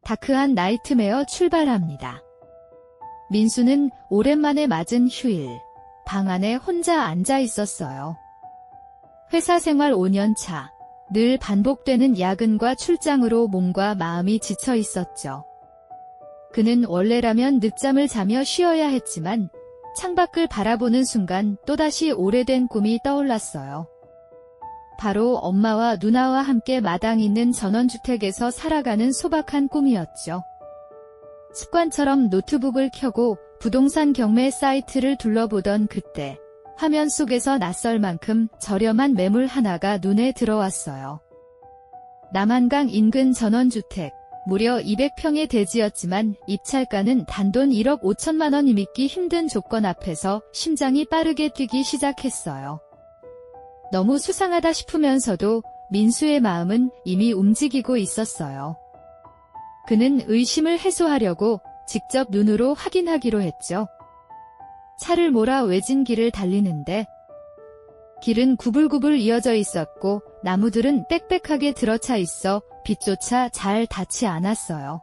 다크한 나이트메어 출발합니다. 민수는 오랜만에 맞은 휴일, 방 안에 혼자 앉아 있었어요. 회사 생활 5년 차, 늘 반복되는 야근과 출장으로 몸과 마음이 지쳐 있었죠. 그는 원래라면 늦잠을 자며 쉬어야 했지만 창밖을 바라보는 순간 또다시 오래된 꿈이 떠올랐어요. 바로 엄마와 누나와 함께 마당 있는 전원주택에서 살아가는 소박한 꿈이었죠. 습관처럼 노트북을 켜고 부동산 경매 사이트를 둘러보던 그때 화면 속에서 낯설 만큼 저렴한 매물 하나가 눈에 들어왔어요. 남한강 인근 전원주택, 무려 200평의 대지였지만 입찰가는 단돈 1억 5천만 원이 믿기 힘든 조건 앞에서 심장이 빠르게 뛰기 시작했어요. 너무 수상하다 싶으면서도 민수의 마음은 이미 움직이고 있었어요. 그는 의심을 해소하려고 직접 눈으로 확인하기로 했죠. 차를 몰아 외진 길을 달리는데 길은 구불구불 이어져 있었고 나무들은 빽빽하게 들어차 있어 빛조차 잘 닿지 않았어요.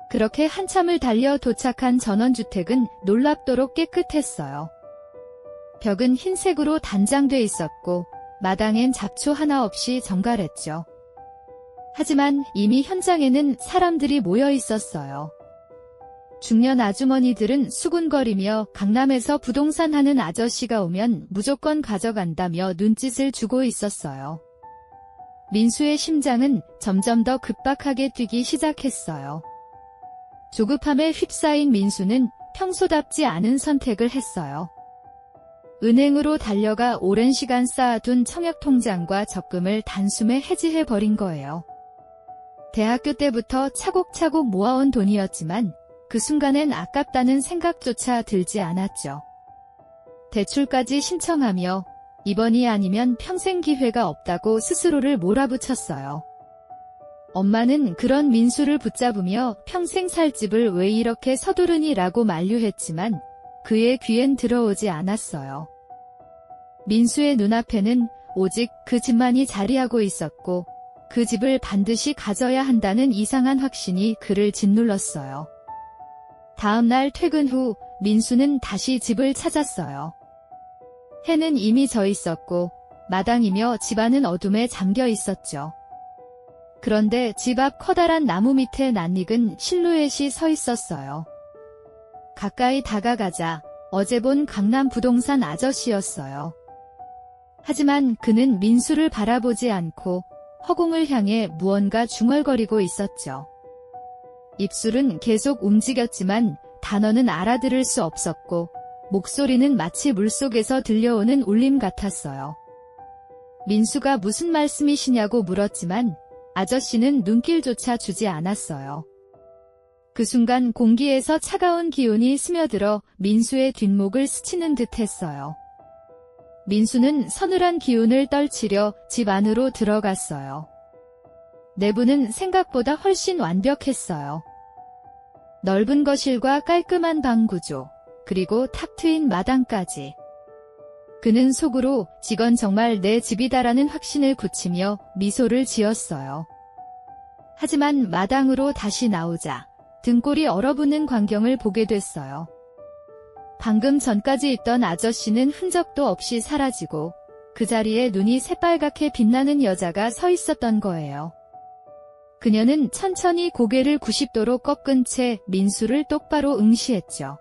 그렇게 한참을 달려 도착한 전원주택은 놀랍도록 깨끗했어요. 벽은 흰색으로 단장돼 있었고 마당엔 잡초 하나 없이 정갈했죠. 하지만 이미 현장에는 사람들이 모여 있었어요. 중년 아주머니들은 수군거리며 강남에서 부동산 하는 아저씨가 오면 무조건 가져간다며 눈짓을 주고 있었어요. 민수의 심장은 점점 더 급박하게 뛰기 시작했어요. 조급함에 휩싸인 민수는 평소답지 않은 선택을 했어요. 은행으로 달려가 오랜 시간 쌓아둔 청약통장과 적금을 단숨에 해지해버린 거예요. 대학교 때부터 차곡차곡 모아온 돈이었지만 그 순간엔 아깝다는 생각조차 들지 않았죠. 대출까지 신청하며 이번이 아니면 평생 기회가 없다고 스스로를 몰아붙였어요. 엄마는 그런 민수를 붙잡으며 평생 살 집을 왜 이렇게 서두르니 라고 만류했지만 그의 귀엔 들어오지 않았어요. 민수의 눈앞에는 오직 그 집만이 자리하고 있었고 그 집을 반드시 가져야 한다는 이상한 확신이 그를 짓눌렀어요. 다음 날 퇴근 후 민수는 다시 집을 찾았어요. 해는 이미 져 있었고 마당이며 집안은 어둠에 잠겨 있었죠. 그런데 집 앞 커다란 나무 밑에 낯익은 실루엣이 서 있었어요. 가까이 다가가자 어제 본 강남 부동산 아저씨였어요. 하지만 그는 민수를 바라보지 않고 허공을 향해 무언가 중얼거리고 있었죠. 입술은 계속 움직였지만 단어는 알아들을 수 없었고 목소리는 마치 물속에서 들려오는 울림 같았어요. 민수가 무슨 말씀이시냐고 물었지만 아저씨는 눈길조차 주지 않았어요. 그 순간 공기에서 차가운 기운이 스며들어 민수의 뒷목을 스치는 듯 했어요. 민수는 서늘한 기운을 떨치려 집 안으로 들어갔어요. 내부는 생각보다 훨씬 완벽했어요. 넓은 거실과 깔끔한 방 구조, 그리고 탁 트인 마당까지. 그는 속으로 이건 정말 내 집이다라는 확신을 굳히며 미소를 지었어요. 하지만 마당으로 다시 나오자 등골이 얼어붙는 광경을 보게 됐어요. 방금 전까지 있던 아저씨는 흔적도 없이 사라지고 그 자리에 눈이 새빨갛게 빛나는 여자가 서 있었던 거예요. 그녀는 천천히 고개를 90도로 꺾은 채 민수를 똑바로 응시했죠.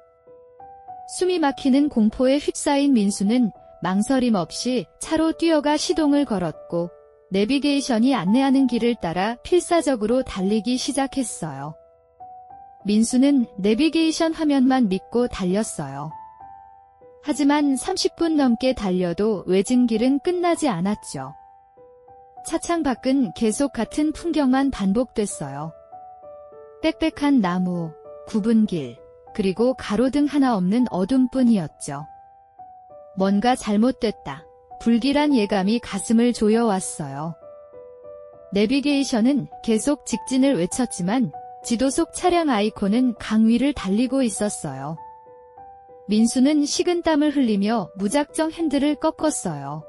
숨이 막히는 공포에 휩싸인 민수는 망설임 없이 차로 뛰어가 시동을 걸었고 내비게이션이 안내하는 길을 따라 필사적으로 달리기 시작했어요. 민수는 내비게이션 화면만 믿고 달렸어요. 하지만 30분 넘게 달려도 외진 길은 끝나지 않았죠. 차창 밖은 계속 같은 풍경만 반복됐어요. 빽빽한 나무, 굽은 길, 그리고 가로등 하나 없는 어둠뿐이었죠. 뭔가 잘못됐다. 불길한 예감이 가슴을 조여왔어요. 내비게이션은 계속 직진을 외쳤지만 지도 속 차량 아이콘은 강 위를 달리고 있었어요. 민수는 식은땀을 흘리며 무작정 핸들을 꺾었어요.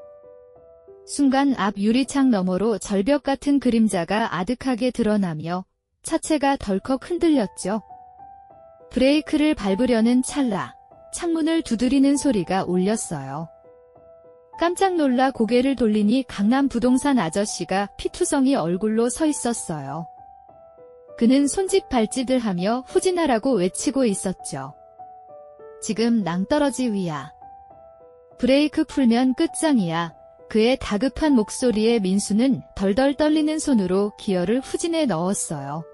순간 앞 유리창 너머로 절벽 같은 그림자가 아득하게 드러나며 차체가 덜컥 흔들렸죠. 브레이크를 밟으려는 찰나 창문을 두드리는 소리가 울렸어요. 깜짝 놀라 고개를 돌리니 강남 부동산 아저씨가 피투성이 얼굴로 서 있었어요. 그는 손짓 발짓을 하며 후진하라고 외치고 있었죠. 지금 낭떠러지 위야. 브레이크 풀면 끝장이야. 그의 다급한 목소리에 민수는 덜덜 떨리는 손으로 기어를 후진에 넣었어요.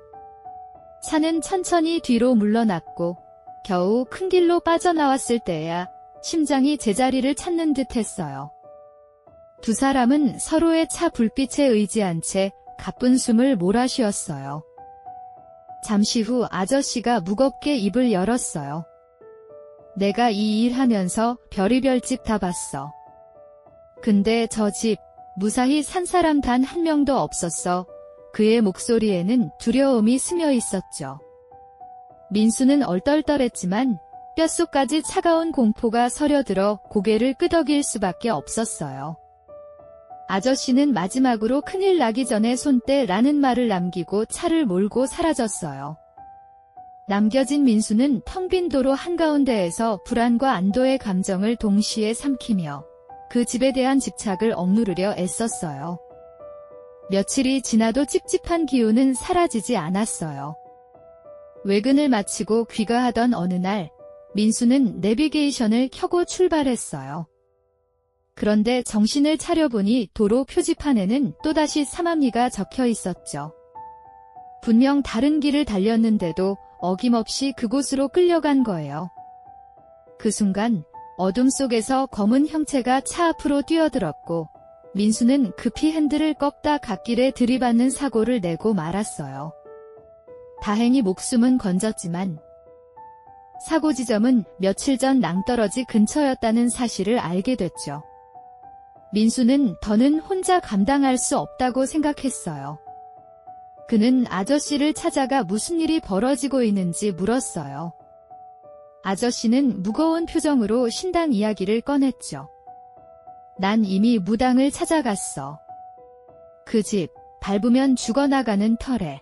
차는 천천히 뒤로 물러났고 겨우 큰 길로 빠져나왔을 때야 심장이 제자리를 찾는 듯 했어요. 두 사람은 서로의 차 불빛에 의지한 채 가쁜 숨을 몰아쉬었어요. 잠시 후 아저씨가 무겁게 입을 열었어요. 내가 이 일 하면서 별의별 집 다 봤어. 근데 저 집 무사히 산 사람 단 한 명도 없었어. 그의 목소리에는 두려움이 스며 있었죠. 민수는 얼떨떨했지만 뼛속까지 차가운 공포가 서려들어 고개를 끄덕일 수밖에 없었어요. 아저씨는 마지막으로 큰일 나기 전에 손떼라는 말을 남기고 차를 몰고 사라졌어요. 남겨진 민수는 텅 빈 도로 한가운데에서 불안과 안도의 감정을 동시에 삼키며 그 집에 대한 집착을 억누르려 애썼어요. 며칠이 지나도 찝찝한 기운은 사라지지 않았어요. 외근을 마치고 귀가하던 어느 날 민수는 내비게이션을 켜고 출발했어요. 그런데 정신을 차려보니 도로 표지판에는 또다시 삼합리가 적혀 있었죠. 분명 다른 길을 달렸는데도 어김없이 그곳으로 끌려간 거예요. 그 순간 어둠 속에서 검은 형체가 차 앞으로 뛰어들었고 민수는 급히 핸들을 꺾다 갓길에 들이받는 사고를 내고 말았어요. 다행히 목숨은 건졌지만 사고 지점은 며칠 전 낭떠러지 근처였다는 사실을 알게 됐죠. 민수는 더는 혼자 감당할 수 없다고 생각했어요. 그는 아저씨를 찾아가 무슨 일이 벌어지고 있는지 물었어요. 아저씨는 무거운 표정으로 신당 이야기를 꺼냈죠. 난 이미 무당을 찾아갔어. 그 집, 밟으면 죽어나가는 털에.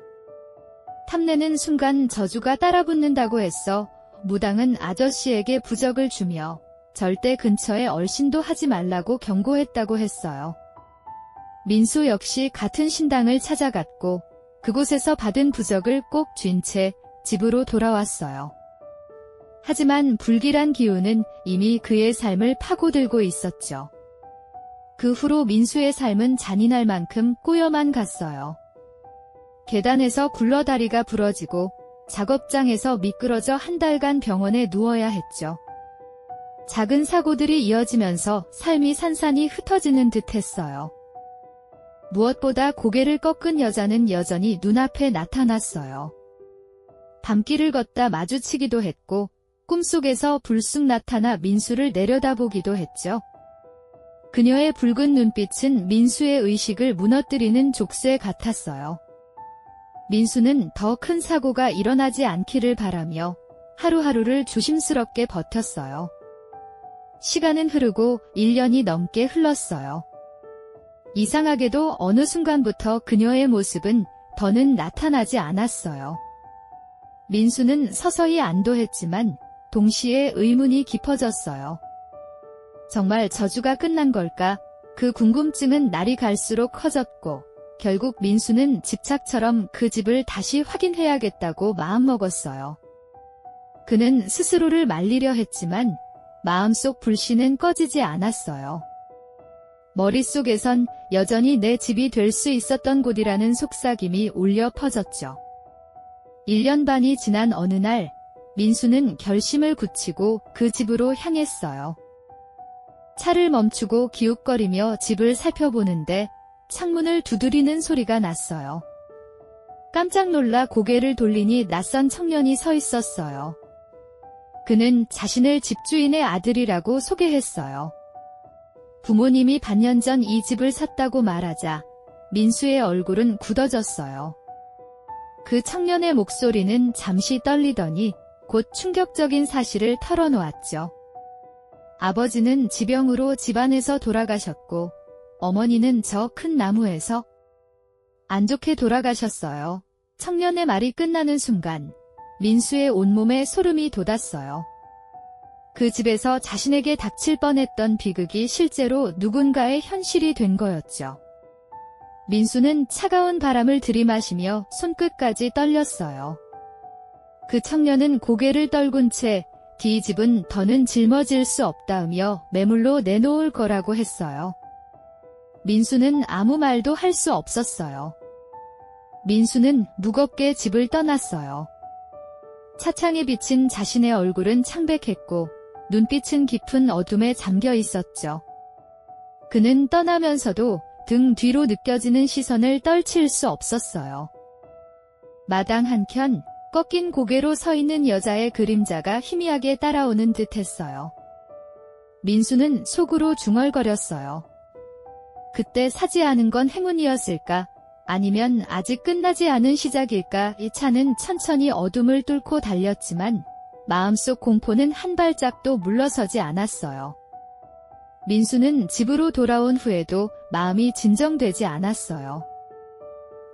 탐내는 순간 저주가 따라붙는다고 했어. 무당은 아저씨에게 부적을 주며 절대 근처에 얼씬도 하지 말라고 경고했다고 했어요. 민수 역시 같은 신당을 찾아갔고 그곳에서 받은 부적을 꼭 쥔 채 집으로 돌아왔어요. 하지만 불길한 기운은 이미 그의 삶을 파고들고 있었죠. 그 후로 민수의 삶은 잔인할 만큼 꼬여만 갔어요. 계단에서 굴러다리가 부러지고 작업장에서 미끄러져 한 달간 병원에 누워야 했죠. 작은 사고들이 이어지면서 삶이 산산이 흩어지는 듯 했어요. 무엇보다 고개를 꺾은 여자는 여전히 눈앞에 나타났어요. 밤길을 걷다 마주치기도 했고 꿈속에서 불쑥 나타나 민수를 내려다보기도 했죠. 그녀의 붉은 눈빛은 민수의 의식을 무너뜨리는 족쇄 같았어요. 민수는 더 큰 사고가 일어나지 않기를 바라며 하루하루를 조심스럽게 버텼어요. 시간은 흐르고 1년이 넘게 흘렀어요. 이상하게도 어느 순간부터 그녀의 모습은 더는 나타나지 않았어요. 민수는 서서히 안도했지만 동시에 의문이 깊어졌어요. 정말 저주가 끝난 걸까? 그 궁금증은 날이 갈수록 커졌고 결국 민수는 집착처럼 그 집을 다시 확인해야겠다고 마음먹었어요. 그는 스스로를 말리려 했지만 마음속 불씨는 꺼지지 않았어요. 머릿속에선 여전히 내 집이 될 수 있었던 곳이라는 속삭임이 울려 퍼졌죠. 1년 반이 지난 어느 날 민수는 결심을 굳히고 그 집으로 향했어요. 차를 멈추고 기웃거리며 집을 살펴보는데 창문을 두드리는 소리가 났어요. 깜짝 놀라 고개를 돌리니 낯선 청년이 서 있었어요. 그는 자신을 집주인의 아들이라고 소개했어요. 부모님이 반년 전 이 집을 샀다고 말하자 민수의 얼굴은 굳어졌어요. 그 청년의 목소리는 잠시 떨리더니 곧 충격적인 사실을 털어놓았죠. 아버지는 지병으로 집안에서 돌아가셨고 어머니는 저 큰 나무에서 안 좋게 돌아가셨어요. 청년의 말이 끝나는 순간 민수의 온몸에 소름이 돋았어요. 그 집에서 자신에게 닥칠 뻔했던 비극이 실제로 누군가의 현실이 된 거였죠. 민수는 차가운 바람을 들이마시며 손끝까지 떨렸어요. 그 청년은 고개를 떨군 채 "네 집은 더는 짊어질 수 없다으며 매물로 내놓을 거라고 했어요. 민수는 아무 말도 할 수 없었어요. 민수는 무겁게 집을 떠났어요. 차창에 비친 자신의 얼굴은 창백했고 눈빛은 깊은 어둠에 잠겨 있었죠. 그는 떠나면서도 등 뒤로 느껴지는 시선을 떨칠 수 없었어요. 마당 한켠 꺾인 고개로 서 있는 여자의 그림자가 희미하게 따라오는 듯했어요. 민수는 속으로 중얼거렸어요. 그때 사지 않은 건 행운이었을까? 아니면 아직 끝나지 않은 시작일까? 이 차는 천천히 어둠을 뚫고 달렸지만 마음속 공포는 한 발짝도 물러서지 않았어요. 민수는 집으로 돌아온 후에도 마음이 진정되지 않았어요.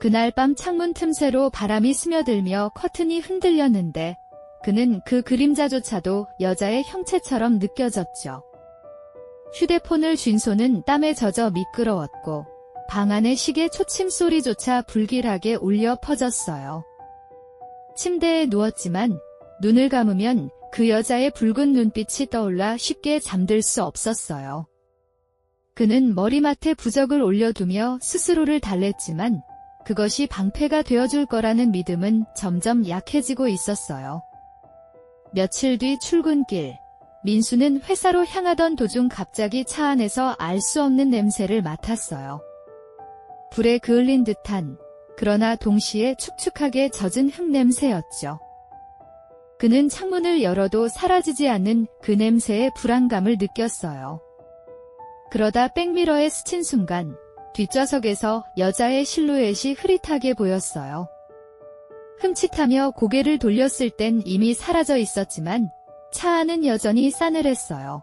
그날 밤 창문 틈새로 바람이 스며들며 커튼이 흔들렸는데 그는 그 그림자조차도 여자의 형체처럼 느껴졌죠. 휴대폰을 쥔 손은 땀에 젖어 미끄러웠고 방 안의 시계 초침 소리조차 불길하게 울려 퍼졌어요. 침대에 누웠지만 눈을 감으면 그 여자의 붉은 눈빛이 떠올라 쉽게 잠들 수 없었어요. 그는 머리맡에 부적을 올려두며 스스로를 달랬지만 그것이 방패가 되어줄 거라는 믿음은 점점 약해지고 있었어요. 며칠 뒤 출근길, 민수는 회사로 향하던 도중 갑자기 차 안에서 알 수 없는 냄새를 맡았어요. 불에 그을린 듯한, 그러나 동시에 축축하게 젖은 흙냄새였죠. 그는 창문을 열어도 사라지지 않는 그 냄새의 불안감을 느꼈어요. 그러다 백미러에 스친 순간 뒷좌석에서 여자의 실루엣이 흐릿하게 보였어요. 흠칫하며 고개를 돌렸을 땐 이미 사라져 있었지만 차 안은 여전히 싸늘했어요.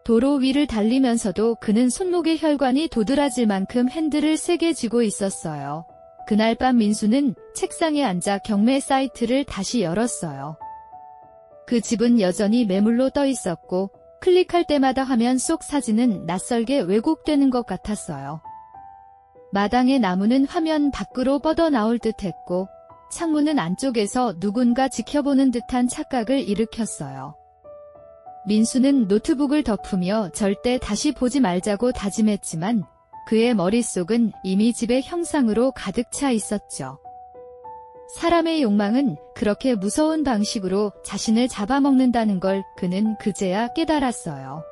도로 위를 달리면서도 그는 손목의 혈관이 도드라질 만큼 핸들을 세게 쥐고 있었어요. 그날 밤 민수는 책상에 앉아 경매 사이트를 다시 열었어요. 그 집은 여전히 매물로 떠 있었고 클릭할 때마다 화면 속 사진은 낯설게 왜곡되는 것 같았어요. 마당의 나무는 화면 밖으로 뻗어나올 듯했고 창문은 안쪽에서 누군가 지켜보는 듯한 착각을 일으켰어요. 민수는 노트북을 덮으며 절대 다시 보지 말자고 다짐했지만 그의 머릿속은 이미 집의 형상으로 가득 차 있었죠. 사람의 욕망은 그렇게 무서운 방식으로 자신을 잡아먹는다는 걸 그는 그제야 깨달았어요.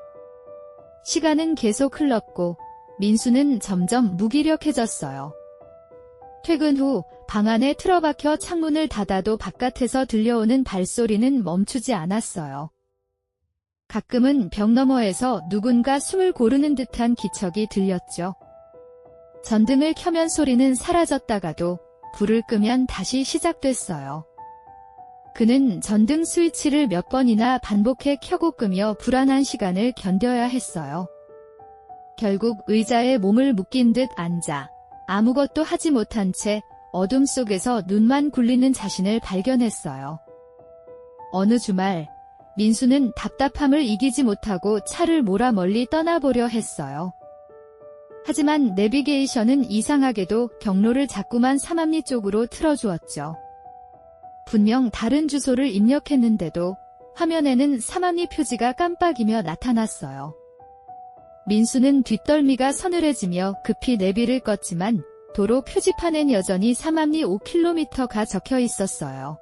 시간은 계속 흘렀고 민수는 점점 무기력해졌어요. 퇴근 후 방 안에 틀어박혀 창문을 닫아도 바깥에서 들려오는 발소리는 멈추지 않았어요. 가끔은 벽 너머에서 누군가 숨을 고르는 듯한 기척이 들렸죠. 전등을 켜면 소리는 사라졌다가도 불을 끄면 다시 시작됐어요. 그는 전등 스위치를 몇 번이나 반복해 켜고 끄며 불안한 시간을 견뎌야 했어요. 결국 의자에 몸을 묶인 듯 앉아 아무것도 하지 못한 채 어둠 속에서 눈만 굴리는 자신을 발견했어요. 어느 주말 민수는 답답함을 이기지 못하고 차를 몰아 멀리 떠나보려 했어요. 하지만 내비게이션은 이상하게도 경로를 자꾸만 삼암리 쪽으로 틀어주었죠. 분명 다른 주소를 입력했는데도 화면에는 삼암리 표지가 깜빡이며 나타났어요. 민수는 뒷덜미가 서늘해지며 급히 내비를 껐지만 도로 표지판엔 여전히 삼암리 5km가 적혀 있었어요.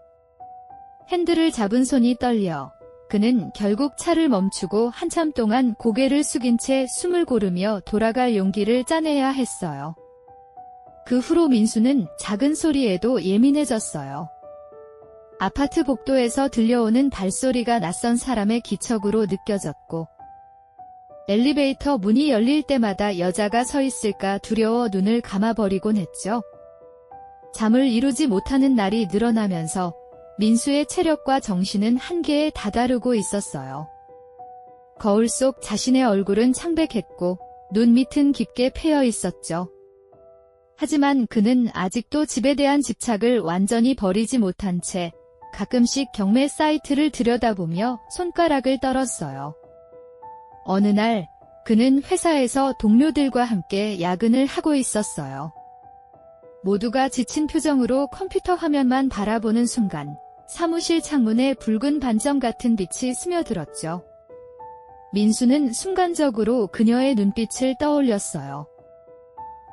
핸들을 잡은 손이 떨려 그는 결국 차를 멈추고 한참 동안 고개를 숙인 채 숨을 고르며 돌아갈 용기를 짜내야 했어요. 그 후로 민수는 작은 소리에도 예민해졌어요. 아파트 복도에서 들려오는 발소리가 낯선 사람의 기척으로 느껴졌고 엘리베이터 문이 열릴 때마다 여자가 서 있을까 두려워 눈을 감아버리곤 했죠. 잠을 이루지 못하는 날이 늘어나면서 민수의 체력과 정신은 한계에 다다르고 있었어요. 거울 속 자신의 얼굴은 창백했고 눈 밑은 깊게 패여 있었죠. 하지만 그는 아직도 집에 대한 집착을 완전히 버리지 못한 채 가끔씩 경매 사이트를 들여다보며 손가락을 떨었어요. 어느 날 그는 회사에서 동료들과 함께 야근을 하고 있었어요. 모두가 지친 표정으로 컴퓨터 화면만 바라보는 순간 사무실 창문에 붉은 반점 같은 빛이 스며들었죠. 민수는 순간적으로 그녀의 눈빛을 떠올렸어요.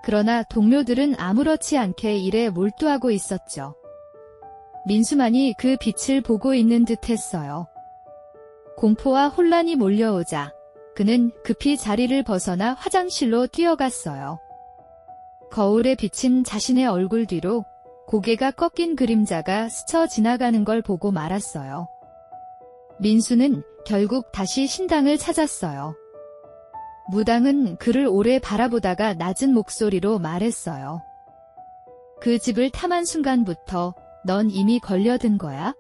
그러나 동료들은 아무렇지 않게 일에 몰두하고 있었죠. 민수만이 그 빛을 보고 있는 듯 했어요. 공포와 혼란이 몰려오자 그는 급히 자리를 벗어나 화장실로 뛰어갔어요. 거울에 비친 자신의 얼굴 뒤로 고개가 꺾인 그림자가 스쳐 지나가는 걸 보고 말았어요. 민수는 결국 다시 신당을 찾았어요. 무당은 그를 오래 바라보다가 낮은 목소리로 말했어요. 그 집을 탐한 순간부터 넌 이미 걸려든 거야?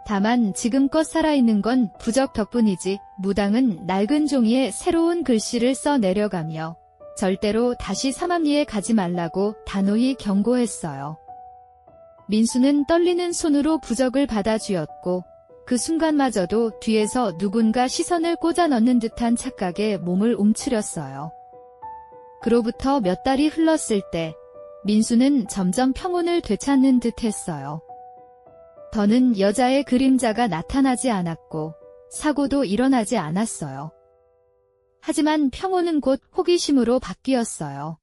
다만 지금껏 살아있는 건 부적 덕분이지. 무당은 낡은 종이에 새로운 글씨를 써 내려가며 절대로 다시 삼암리에 가지 말라고 단호히 경고했어요. 민수는 떨리는 손으로 부적을 받아 쥐었고 그 순간마저도 뒤에서 누군가 시선을 꽂아 넣는 듯한 착각에 몸을 움츠렸어요. 그로부터 몇 달이 흘렀을 때 민수는 점점 평온을 되찾는 듯 했어요. 더는 여자의 그림자가 나타나지 않았고 사고도 일어나지 않았어요. 하지만 평온은 곧 호기심으로 바뀌었어요.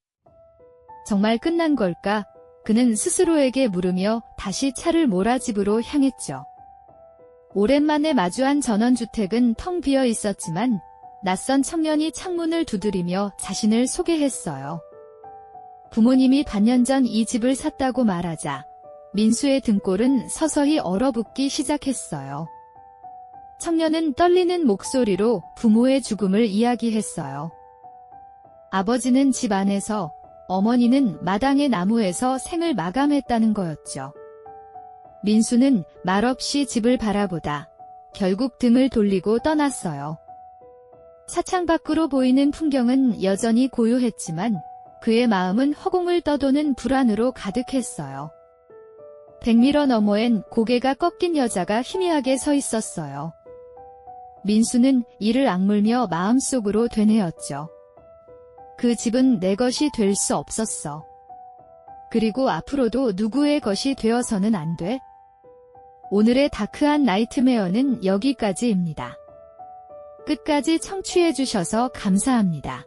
정말 끝난 걸까? 그는 스스로에게 물으며 다시 차를 몰아 집으로 향했죠. 오랜만에 마주한 전원주택은 텅 비어 있었지만 낯선 청년이 창문을 두드리며 자신을 소개했어요. 부모님이 반년 전 이 집을 샀다고 말하자 민수의 등골은 서서히 얼어붙기 시작했어요. 청년은 떨리는 목소리로 부모의 죽음을 이야기했어요. 아버지는 집 안에서, 어머니는 마당의 나무에서 생을 마감했다는 거였죠. 민수는 말없이 집을 바라보다 결국 등을 돌리고 떠났어요. 차창 밖으로 보이는 풍경은 여전히 고요했지만 그의 마음은 허공을 떠도는 불안으로 가득했어요. 백미러 너머엔 고개가 꺾인 여자가 희미하게 서 있었어요. 민수는 이를 악물며 마음속으로 되뇌었죠. 그 집은 내 것이 될 수 없었어. 그리고 앞으로도 누구의 것이 되어서는 안 돼. 오늘의 다크한 나이트메어는 여기까지입니다. 끝까지 청취해주셔서 감사합니다.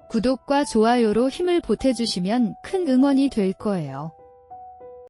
구독과 좋아요로 힘을 보태주시면 큰 응원이 될 거예요.